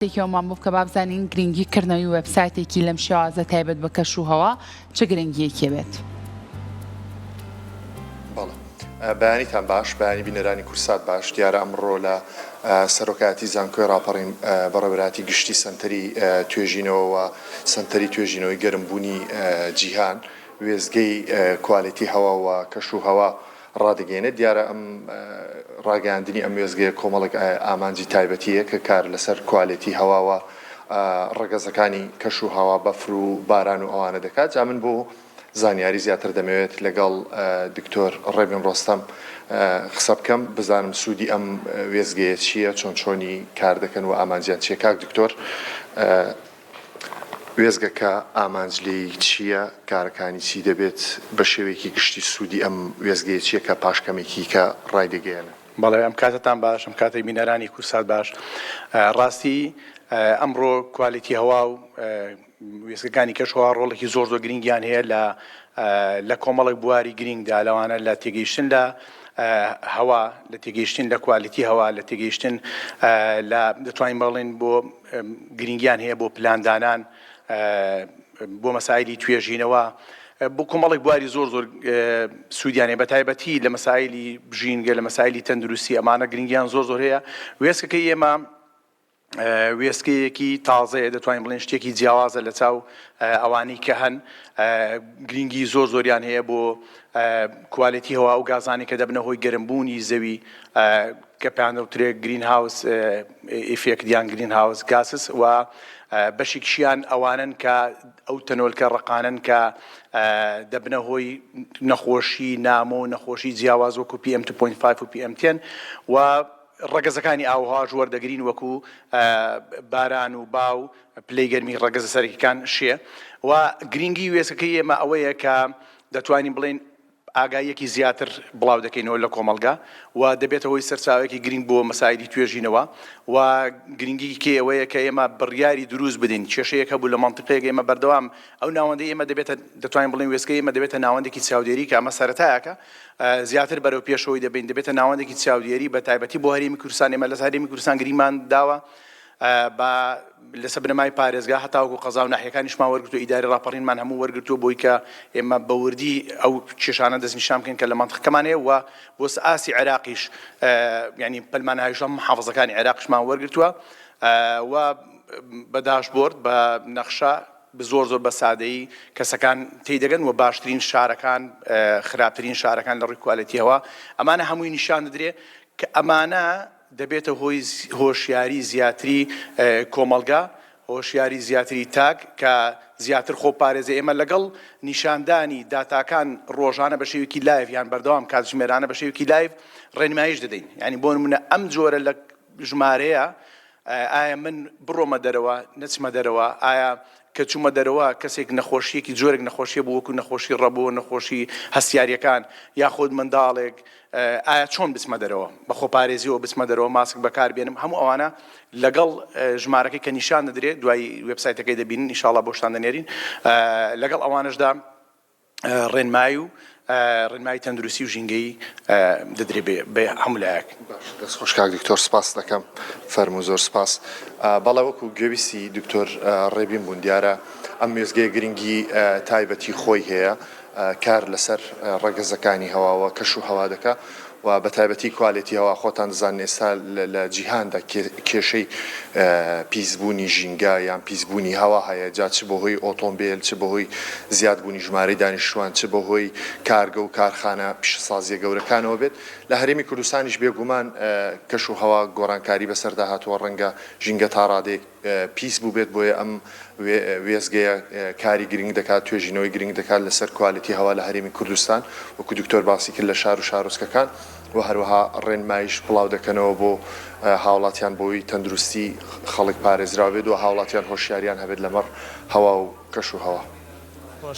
تێکیەوەمان بوو کە بابزانین گرنگی کردنەوەی وێبسایتێکی لەم شێوازە تایبەت بە کەشوهەوا چه گرنگیەکێ بێت؟ بەیانیتان باش، بەیانی بینەرانی کورسات باش. دیارە ئەمڕۆ لە سەرۆکایەتی زانکۆی ڕاپەڕین بەڕێوەبەراتی گشتی سەنتەری توێژینەوە و سەنتەری توێژینەوەی گەرمبوونی جیهان وێزگەی کوالیتی هەوا و کەشوهەوا ڕادگەێنێت. دیارە ئەم ڕاگەاندنی ئەم وێزگەیە کۆمەڵێک ئامانجی تایبەتیە کە کار لەسەر کوالیتی هەواوە ڕەگەزەکانی کەشوهەوا بەفر و باران و ئەوانە دەکات. جا من بۆ زانیاری زیاتر دەمەوێت لەگەڵ دکتۆر ڕێبین ڕۆستەم قسە بکەم بزانم سوودی ئەم وێزگەیە چییە، چۆنی کار دەکەن و ئامانجیان چییە. کاک دکتۆر، وێزگەکە ئامانجلی چییە، کارەکانی چی دەبێت، بە شێوەیەکی گشتی سوودی ئەم وێزگەیە چییە کە پاشکەمێکی کە ڕایدەگەیەنە؟ بەڵێ ئەم کاتتان باش، ئەم کاتی بینەرانی کورسات باش. ڕاستی ئەمڕۆ کوالیتی هەوا و وێستگەکانی کەشوهەوا ڕۆڵێکی زۆر گرنگیان هەیە لە کۆمەڵێک بواری گرنگدا، لەوانە لە تێگەیشتن لە هەوا، لە تێگەیشتن لە کوالیتی هەوا، لە تێگەیشتن لە دەتوانین بڵێن بۆ گرنگیان هەیە بۆ پلاندانان، بۆ مەسایلی توێژینەوە، بۆ کۆمەڵێک بواری زۆر سوودیانێ بە تایبەتی لە مەسایلی بژینگە، لە مەسایلی تەندروستی، ئەمانە گرنگیان زۆر هەیە. وێستگەکەی ئێمە وێستگەیەکی تازەیە، دەتوانین بڵێن شتێکی جیاوازە لە چاو ئەوانەی کە هەن. گرنگی زۆریان هەیە بۆ کوالیتی هەوا و گازانی کە دەبنە هۆی گەرمبوونی زەوی کە پێیان دەوترێت گرین هاوس ئیفێکت یان گرین هاوس گاسس، و بەشێکیان ئەوانن کە ئەو تەنۆلکە ڕقانن کە دەبنە هۆی نەخۆشی نامۆ و نەخۆشی جیاواز وەکو PM2.5 و PM10 و ڕەگەزەکانی ئاوهاژ وەردەگرین وەکو باران و باو پلەی گەرمی ڕەگەزە سەرەکیەکان شێ. و گرنگی وێستگەکەی ئێمە ئەوەیە کە دەتوانین بڵێن ئاگاییەکی زیاتر بڵاو دەکەینەوە لە کۆمەلگا و دەبێتەوەی سەرچاوێکی گرنگ بۆ مەسایلی توێژینەوە. و گرنگی کێ ئەوەیە کە ئێمە بڕیاری دروست بدەین، کێشەیەک هەبوو لە مەنتیقەیەک ئێمە بەردەوام ئەو ناوەندەی ئێمە دەتوانین بڵێن وێستگەی ئێمە دەبێتە ناوەندێکی چاودێری کە ئەمە سەرەتایەکە زیاتر بەرەو پێشەوەی دەبین، دەبێتە ناوەندێکی چاودێری بە تایبەتی بۆ هەرێمی کوردستان. ئێمە لە هەرێمی کوردستان گریمان داوە بە لەسەر بنەمای پارێزگا هەتاوەکو قەزا و ناحیەکانیشمان وەرگرتووە، ئیداری ڕاپەڕینمان هەموو وەرگرتووە بۆی کە ئێمە بە وردی ئەو کێشانە دەستنیشان بکەین کە لە مەنتیقەمان هەیە. و بۆ ئاسی عێراقیش ینی پەلمانهایشە حافزەکانی عێراقیشمان وەرگرتووە و بە داشبۆرد بە نەخشە زۆر بە سادەیی کەسەکان تێدەگەن و باشترین شارەکان، خراپترین شارەکان لە ڕووی کوالیتیەوە. ئەمانە هەمووی نیشان دەدرێت کە ئەمانە دەبێتە هۆی هۆشیاری زیاتری کۆمەلگا، هۆشیاری زیاتری تاک کە زیاتر خۆپارێزی. ئێمە لەگەڵ نیشاندانی داتاکان ڕۆژانە بە شێوەیەکی لایڤ یان بەردەوام کاتژمێرانە بە شێوەیەکی لایڤ ڕێنماییش دەدەین. ینی بۆ نمونە ئەم جۆرە لە ژمارەیە ئایا من بڕۆمە دەرەوە نەچمە دەرەوە، ئایا کە چوومە دەرەوە کەسێک نەخۆشیەکی جۆرێک نەخۆشیە بوو وەکو نەخۆشی ڕەبوو، نەخۆشی هەستیاریەکان یاخود منداڵێک، ئایا چۆن بچمە دەرەوە بە خۆپارێزیەوە بچمە دەرەوە، ماسک بەکار بێنم. هەموو ئەوانە لەگەڵ ژمارەکەی کە نیشان دەدرێت دوای وێبسایتەکەی دەبینن، ئینشاڵڵا بۆ شتان دەنێرین. لەگەڵ ئەوانشدا ڕێنمایی و ڕێنمایی تەندروستی و ژینگەی دەدرێت بێ هەموو لایەک. دەست خۆش کاک دکتۆر، سپاس دەکەم، فەرموو زۆر سپاس. بەڵێ وەکو گوێویستی دکتۆر ڕێبین بوون، دیارە ئەم وێزگەیە گرنگی تایبەتی خۆی هەیە، کار لەسەر ڕەگەزەکانی هەواوە کەشوهەوا دەکات و بە تایبەتی کوالیتی هەوا خۆتان دەزانن ئێستا لە جیهاندا کێشەی پیسبوونی ژینگە یان پیسبوونی هەوا هەیە، جا چ بە هۆی ئۆتۆمبیل، چ بە هۆی زیادبوونی ژمارەی دانیشتوان، چ بە هۆی کارگە و کارخانە پیشەسازیە گەورەکانەوە بێت. لە هەرێمی کوردستانیش بێگومان کەشوهەوا گۆڕانکاری بەسەردا هاتووە، ڕەنگە ژینگە تا ڕادێک پیس بوو بێت، بۆیە ئەم وێزگەیە کاری گرنگ دەکات، توێژینەوەی گرنگ دەکات لەسەر کوالیتی هەوا لە هەرێمی کوردستان، وەکو دکتۆر باسی کرد لە شار و شارۆچکەکان، و هەروەها ڕێنماییش بڵاو دەکەنەوە بۆ هاوڵاتیان بۆی تەندروستی خەڵک پارێزراوە بێت و هاوڵاتیان هۆشیاریان هەبێت لەمەڕ هەوا و کەشوهەوا.